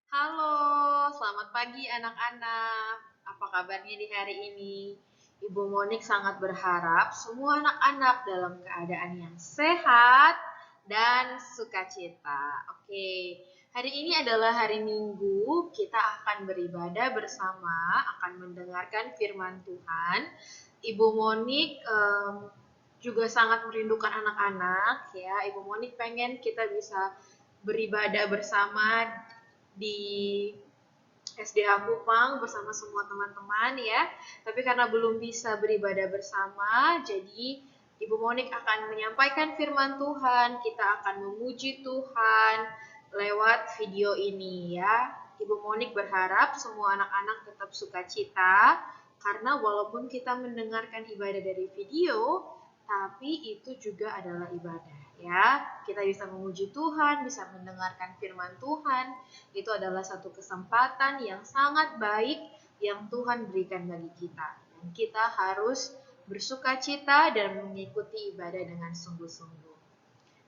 Halo, selamat pagi anak-anak. Apa kabarnya di hari ini? Ibu Monik sangat berharap semua anak-anak dalam keadaan yang sehat dan sukacita. Oke, hari ini adalah hari Minggu. Kita akan beribadah bersama, akan mendengarkan firman Tuhan. Ibu Monik juga sangat merindukan anak-anak ya. Ibu Monik pengen kita bisa beribadah bersama di SDA Kupang bersama semua teman-teman ya. Tapi karena belum bisa beribadah bersama, jadi Ibu Monik akan menyampaikan firman Tuhan. Kita akan memuji Tuhan lewat video ini ya. Ibu Monik berharap semua anak-anak tetap sukacita karena walaupun kita mendengarkan ibadah dari video, tapi itu juga adalah ibadah ya. Kita bisa memuji Tuhan, bisa mendengarkan firman Tuhan. Itu adalah satu kesempatan yang sangat baik yang Tuhan berikan bagi kita. Dan kita harus bersukacita dan mengikuti ibadah dengan sungguh-sungguh.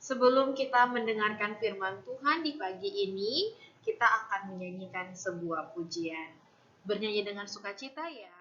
Sebelum kita mendengarkan firman Tuhan di pagi ini, kita akan menyanyikan sebuah pujian. Bernyanyi dengan sukacita ya.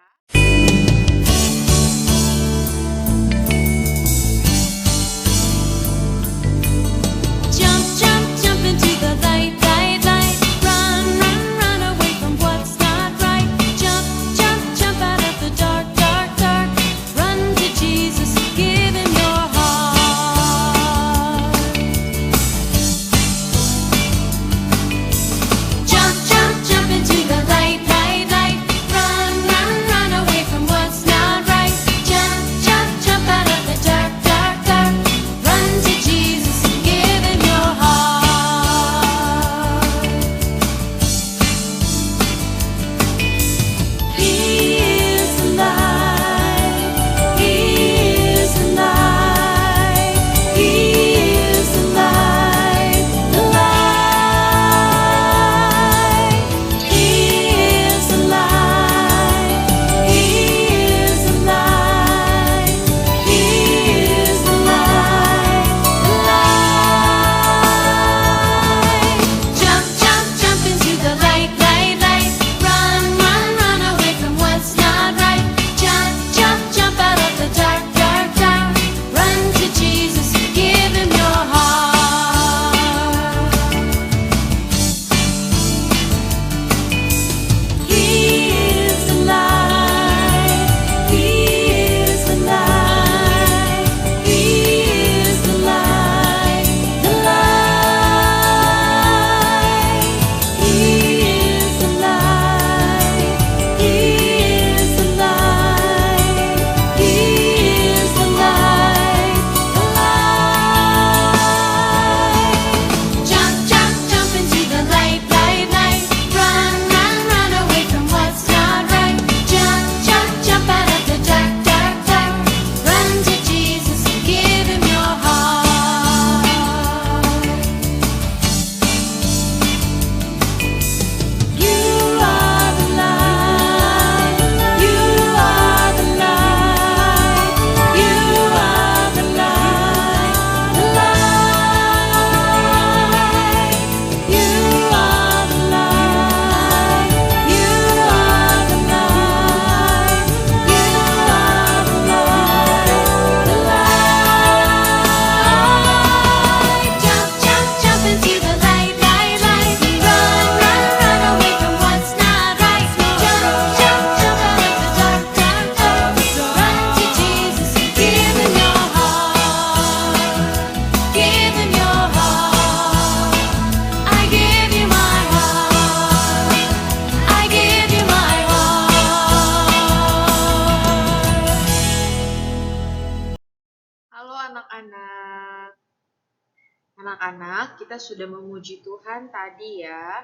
Anak-anak, kita sudah memuji Tuhan tadi ya.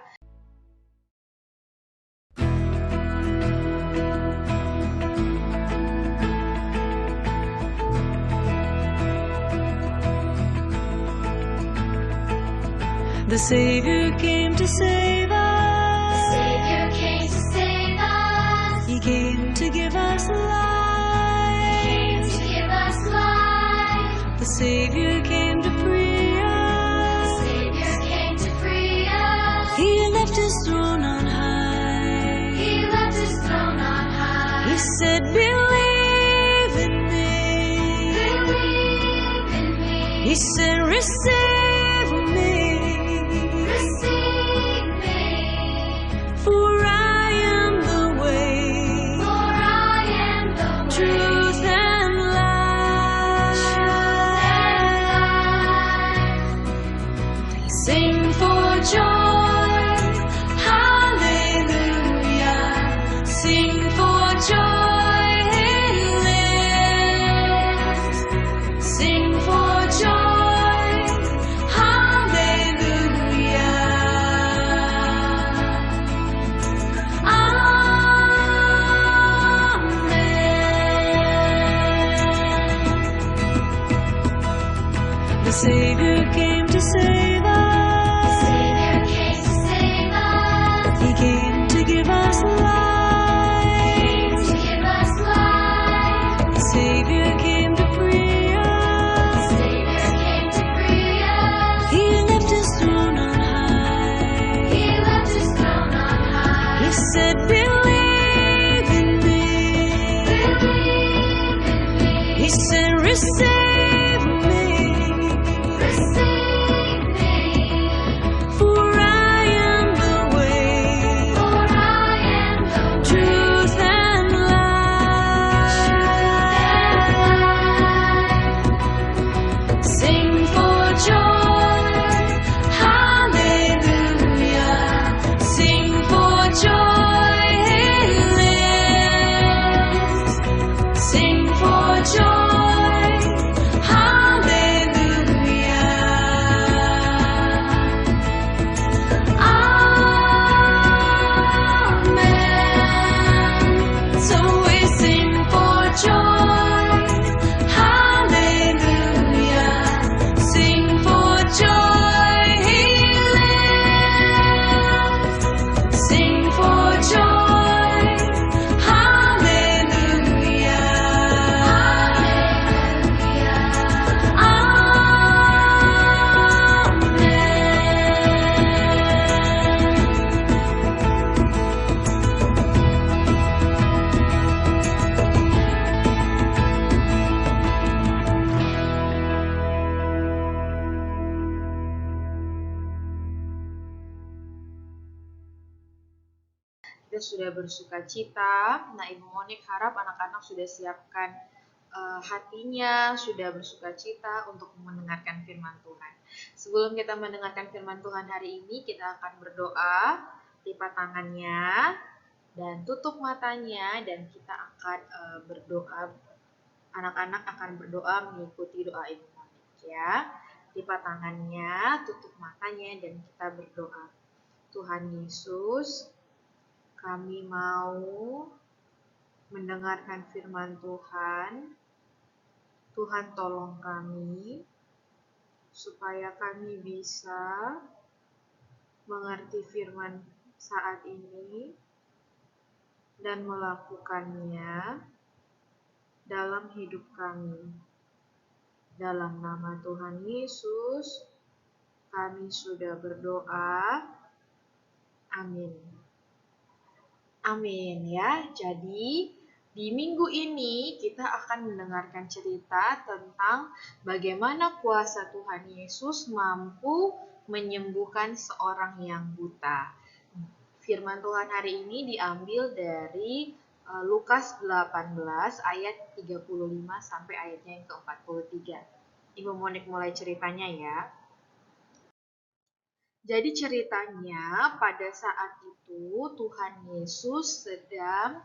The Savior came to save us. The Savior came to save us. He came to give us life. He came to give us life. The Savior came to free us. The Savior came to free us. He left left his throne on high. He left his throne on high. He said, believe in me. Believe in me. He said, receive me. Receive me. For I am the way, For I am the way, truth and life. Sing for joy, hallelujah. Sing for joy, he lives. Sing for joy, hallelujah. Amen. The Savior came to save us. Savior came to save us. He came to give us life. To give us life. The Savior came to free us. Savior came to free us. He left his throne on high. He left his throne on high. He said, believe in me. Believe in me. He said, receive me. Receive me. For I am the way, For I am the way, truth and life. Sing for joy, hallelujah. Sing for joy, he lives. Sing for joy, hallelujah. Amen. So we sing for joy, hallelujah. Sing for joy, he lives. Sing for joy, hallelujah. Kita sudah bersuka cita. Nah, Ibu Monik harap anak-anak sudah siapkan hatinya, sudah bersuka cita untuk mendengarkan firman Tuhan. Sebelum kita mendengarkan firman Tuhan hari ini, kita akan berdoa, lipat tangannya, dan tutup matanya, dan kita akan berdoa. Anak-anak akan berdoa mengikuti doa Ibu Monik ya. Lipat tangannya, tutup matanya, dan kita berdoa. Tuhan Yesus, kami mau mendengarkan firman Tuhan. Tuhan tolong kami supaya kami bisa mengerti firman saat ini dan melakukannya dalam hidup kami. Dalam nama Tuhan Yesus, kami sudah berdoa. Amin. Amin ya. Jadi di minggu ini kita akan mendengarkan cerita tentang bagaimana kuasa Tuhan Yesus mampu menyembuhkan seorang yang buta. Firman Tuhan hari ini diambil dari Lukas 18 ayat 35 sampai ayatnya yang ke-43. Ibu Monik mulai ceritanya ya. Jadi ceritanya pada saat itu Tuhan Yesus sedang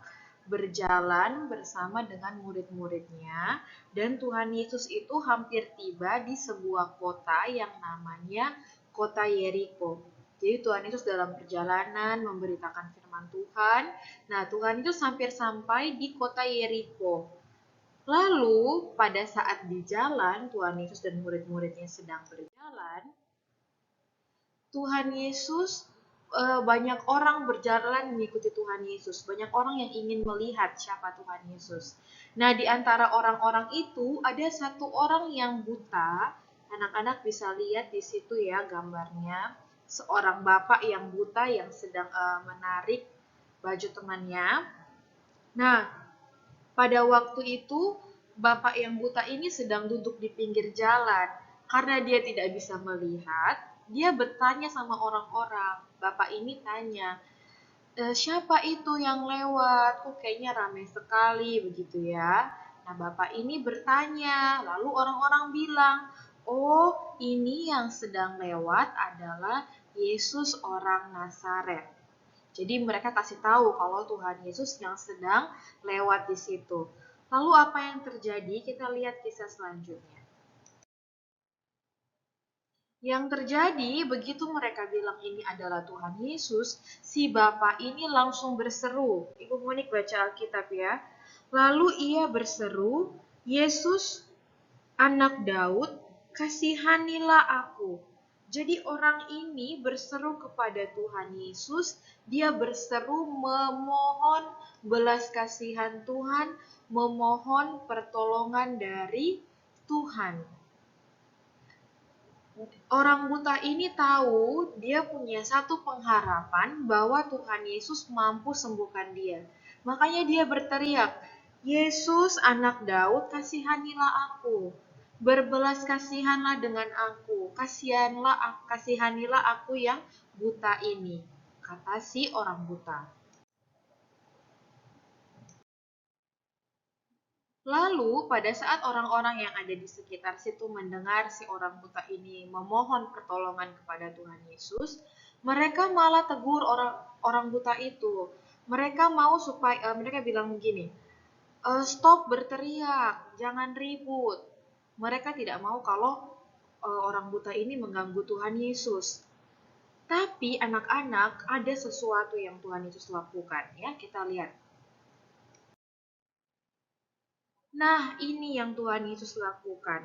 berjalan bersama dengan murid-muridnya, dan Tuhan Yesus itu hampir tiba di sebuah kota yang namanya kota Yeriko. Jadi Tuhan Yesus dalam perjalanan memberitakan firman Tuhan. Nah, Tuhan Yesus hampir sampai di kota Yeriko. Lalu pada saat di jalan Tuhan Yesus dan murid-muridnya sedang berjalan, Tuhan Yesus banyak orang berjalan mengikuti Tuhan Yesus. Banyak orang yang ingin melihat siapa Tuhan Yesus. Nah, di antara orang-orang itu ada satu orang yang buta. Anak-anak bisa lihat di situ ya gambarnya. seorang bapak yang buta yang sedang menarik baju temannya. Nah, pada waktu itu bapak yang buta ini sedang duduk di pinggir jalan. Karena dia tidak bisa melihat, dia bertanya sama orang-orang. Bapak ini tanya, siapa itu yang lewat? Kok kayaknya ramai sekali begitu ya. Nah, bapak ini bertanya, lalu orang-orang bilang, oh, ini yang sedang lewat adalah Yesus orang Nazaret. Jadi mereka kasih tahu kalau Tuhan Yesus yang sedang lewat di situ. Lalu apa yang terjadi? Kita lihat kisah selanjutnya. Yang terjadi begitu mereka bilang ini adalah Tuhan Yesus, si bapak ini langsung berseru. Ibu Monik baca Alkitab ya. Lalu ia berseru, Yesus anak Daud, kasihanilah aku. Jadi orang ini berseru kepada Tuhan Yesus, dia berseru memohon belas kasihan Tuhan, memohon pertolongan dari Tuhan. Orang buta ini tahu dia punya satu pengharapan bahwa Tuhan Yesus mampu sembuhkan dia. Makanya dia berteriak, Yesus anak Daud, kasihanilah aku. Berbelas kasihanlah dengan aku. Kasihanilah aku yang buta ini, kata si orang buta. Lalu pada saat orang-orang yang ada di sekitar situ mendengar si orang buta ini memohon pertolongan kepada Tuhan Yesus, mereka malah tegur orang buta itu. Mereka mau supaya mereka bilang begini, stop berteriak, jangan ribut. Mereka tidak mau kalau orang buta ini mengganggu Tuhan Yesus. Tapi anak-anak ada sesuatu yang Tuhan Yesus lakukan ya, kita lihat. Nah, ini yang Tuhan Yesus lakukan.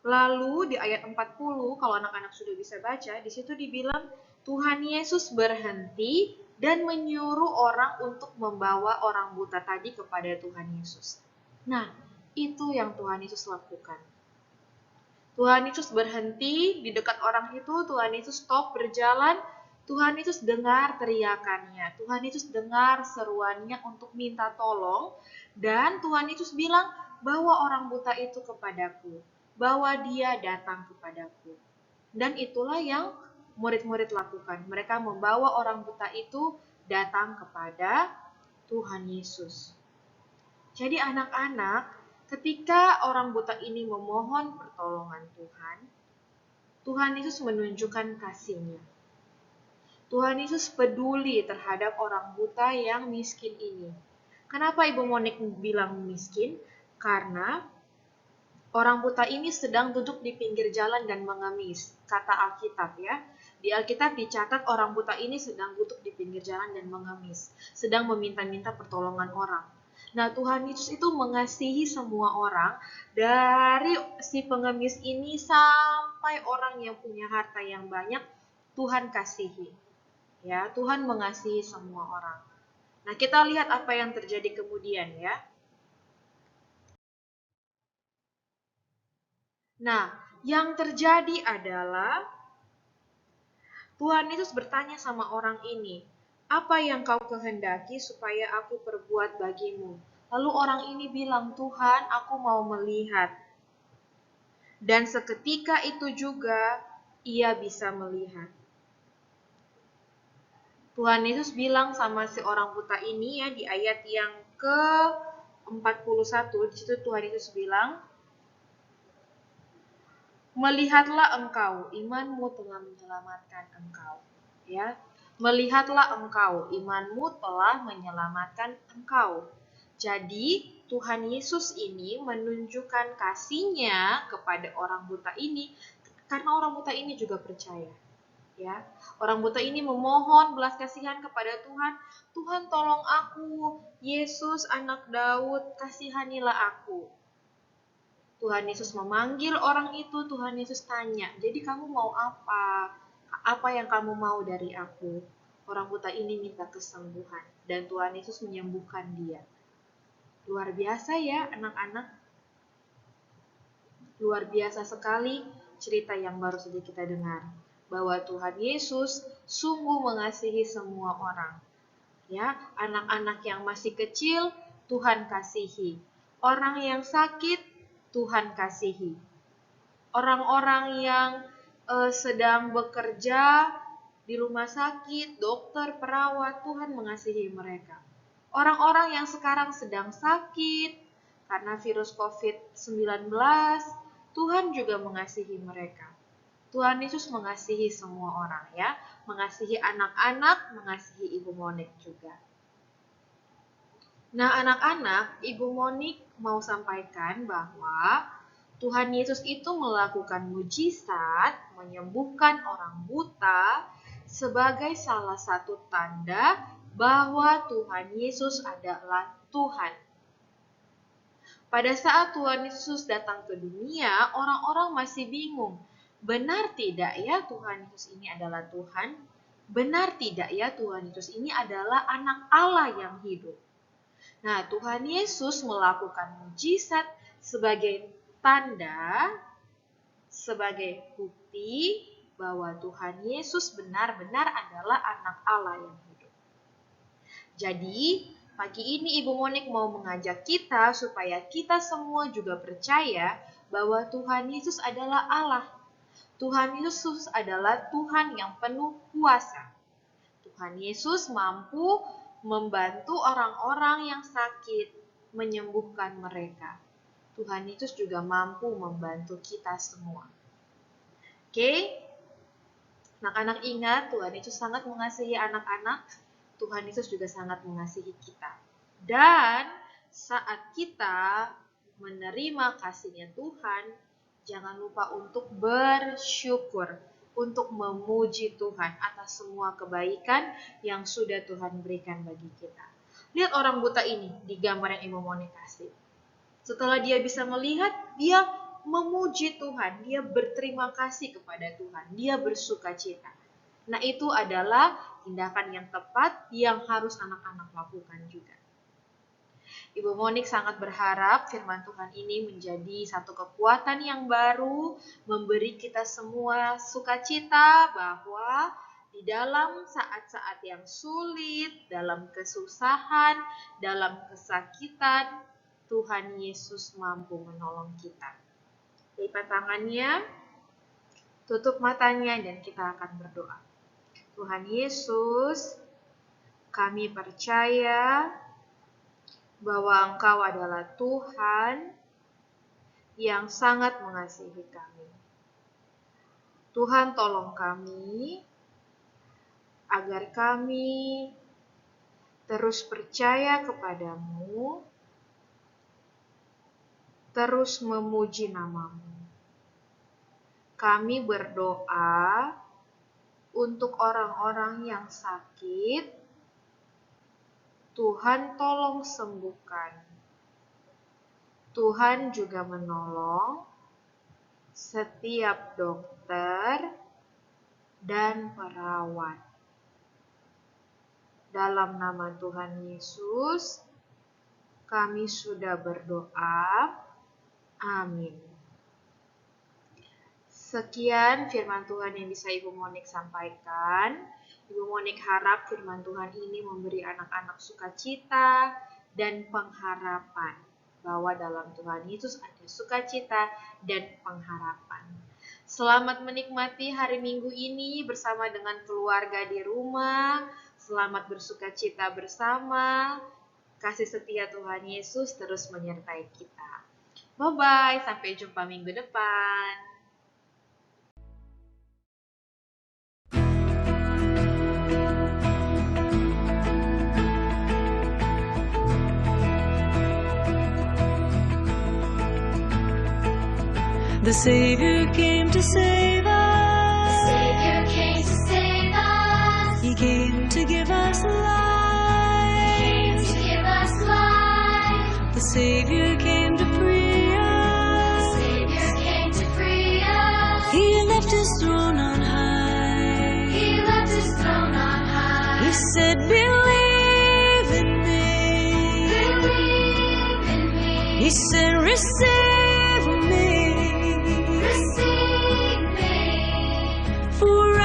Lalu di ayat 40, kalau anak-anak sudah bisa baca, di situ dibilang Tuhan Yesus berhenti dan menyuruh orang untuk membawa orang buta tadi kepada Tuhan Yesus. Nah, itu yang Tuhan Yesus lakukan. Tuhan Yesus berhenti di dekat orang itu, Tuhan Yesus stop berjalan, Tuhan Yesus dengar teriakannya, Tuhan Yesus dengar seruannya untuk minta tolong, dan Tuhan Yesus bilang, bawa orang buta itu kepadaku, bawa dia datang kepadaku. Dan itulah yang murid-murid lakukan. Mereka membawa orang buta itu datang kepada Tuhan Yesus. Jadi anak-anak, ketika orang buta ini memohon pertolongan Tuhan, Tuhan Yesus menunjukkan kasih-Nya. Tuhan Yesus peduli terhadap orang buta yang miskin ini. Kenapa Ibu Monik bilang miskin? Karena orang buta ini sedang duduk di pinggir jalan dan mengemis, kata Alkitab ya. Di Alkitab dicatat orang buta ini sedang duduk di pinggir jalan dan mengemis, sedang meminta-minta pertolongan orang. Nah, Tuhan Yesus itu mengasihi semua orang, dari si pengemis ini sampai orang yang punya harta yang banyak, Tuhan kasihi. Ya, Tuhan mengasihi semua orang. Nah, kita lihat apa yang terjadi kemudian ya. Nah, yang terjadi adalah Tuhan Yesus bertanya sama orang ini, apa yang kau kehendaki supaya aku perbuat bagimu? Lalu orang ini bilang, Tuhan, aku mau melihat. Dan seketika itu juga ia bisa melihat. Tuhan Yesus bilang sama si orang buta ini ya di ayat yang ke-41, di situ Tuhan Yesus bilang, melihatlah engkau, imanmu telah menyelamatkan engkau. Ya, melihatlah engkau, imanmu telah menyelamatkan engkau. Jadi Tuhan Yesus ini menunjukkan kasih-Nya kepada orang buta ini karena orang buta ini juga percaya. Ya, orang buta ini memohon belas kasihan kepada Tuhan. Tuhan tolong aku, Yesus anak Daud, kasihanilah aku. Tuhan Yesus memanggil orang itu, Tuhan Yesus tanya, jadi kamu mau apa? Apa yang kamu mau dari aku? Orang buta ini minta kesembuhan, dan Tuhan Yesus menyembuhkan dia. Luar biasa ya anak-anak. Luar biasa sekali cerita yang baru saja kita dengar. bahwa Tuhan Yesus sungguh mengasihi semua orang. Ya, anak-anak yang masih kecil Tuhan kasihi. Orang yang sakit Tuhan kasihi. Orang-orang yang sedang bekerja di rumah sakit, dokter, perawat, Tuhan mengasihi mereka. Orang-orang yang sekarang sedang sakit karena virus COVID-19, Tuhan juga mengasihi mereka. Tuhan Yesus mengasihi semua orang ya, mengasihi anak-anak, mengasihi Ibu Monik juga. Nah anak-anak, Ibu Monik mau sampaikan bahwa Tuhan Yesus itu melakukan mujizat, menyembuhkan orang buta sebagai salah satu tanda bahwa Tuhan Yesus adalah Tuhan. Pada saat Tuhan Yesus datang ke dunia, orang-orang masih bingung. Benar tidak ya Tuhan Yesus ini adalah Tuhan? Benar tidak ya Tuhan Yesus ini adalah anak Allah yang hidup? Nah, Tuhan Yesus melakukan mujizat sebagai tanda, sebagai bukti bahwa Tuhan Yesus benar-benar adalah anak Allah yang hidup. Jadi, pagi ini Ibu Monik mau mengajak kita supaya kita semua juga percaya bahwa Tuhan Yesus adalah Allah. Tuhan Yesus adalah Tuhan yang penuh kuasa. Tuhan Yesus mampu membantu orang-orang yang sakit, menyembuhkan mereka. Tuhan Yesus juga mampu membantu kita semua. Oke? Anak-anak ingat, Tuhan Yesus sangat mengasihi anak-anak. Tuhan Yesus juga sangat mengasihi kita. Dan saat kita menerima kasih-Nya Tuhan, jangan lupa untuk bersyukur, untuk memuji Tuhan atas semua kebaikan yang sudah Tuhan berikan bagi kita. Lihat orang buta ini di gambar yang Ibu Monik kasih. Setelah dia bisa melihat, dia memuji Tuhan, dia berterima kasih kepada Tuhan, dia bersukacita. Nah, itu adalah tindakan yang tepat yang harus anak-anak lakukan juga. Ibu Monik sangat berharap firman Tuhan ini menjadi satu kekuatan yang baru, memberi kita semua sukacita bahwa di dalam saat-saat yang sulit, dalam kesusahan, dalam kesakitan, Tuhan Yesus mampu menolong kita. Lipat tangannya, tutup matanya, dan kita akan berdoa. Tuhan Yesus, kami percaya bahwa Engkau adalah Tuhan yang sangat mengasihi kami. Tuhan, tolong kami agar kami terus percaya kepadamu, terus memuji nama-Mu. Kami berdoa untuk orang-orang yang sakit. Tuhan tolong sembuhkan. Tuhan juga menolong setiap dokter dan perawat. Dalam nama Tuhan Yesus, kami sudah berdoa. Amin. Sekian firman Tuhan yang bisa Ibu Monik sampaikan. Ibu Monik harap firman Tuhan ini memberi anak-anak sukacita dan pengharapan bahwa dalam Tuhan Yesus ada sukacita dan pengharapan. Selamat menikmati hari Minggu ini bersama dengan keluarga di rumah. Selamat bersukacita bersama. Kasih setia Tuhan Yesus terus menyertai kita. Bye-bye, sampai jumpa minggu depan. The Savior came to save us. Savior came to save us. He came to give us Came life. to give us life. The Savior came to free us. Savior came to free us. He left His throne on high. He left His throne on high. He said, believe in me. Believe in me. He said, receive me. Receive me. For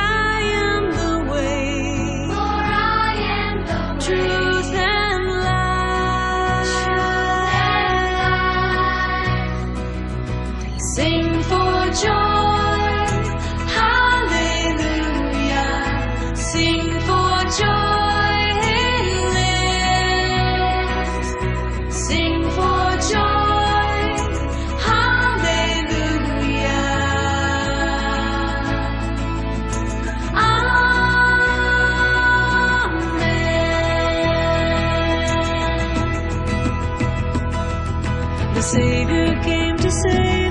Savior came to save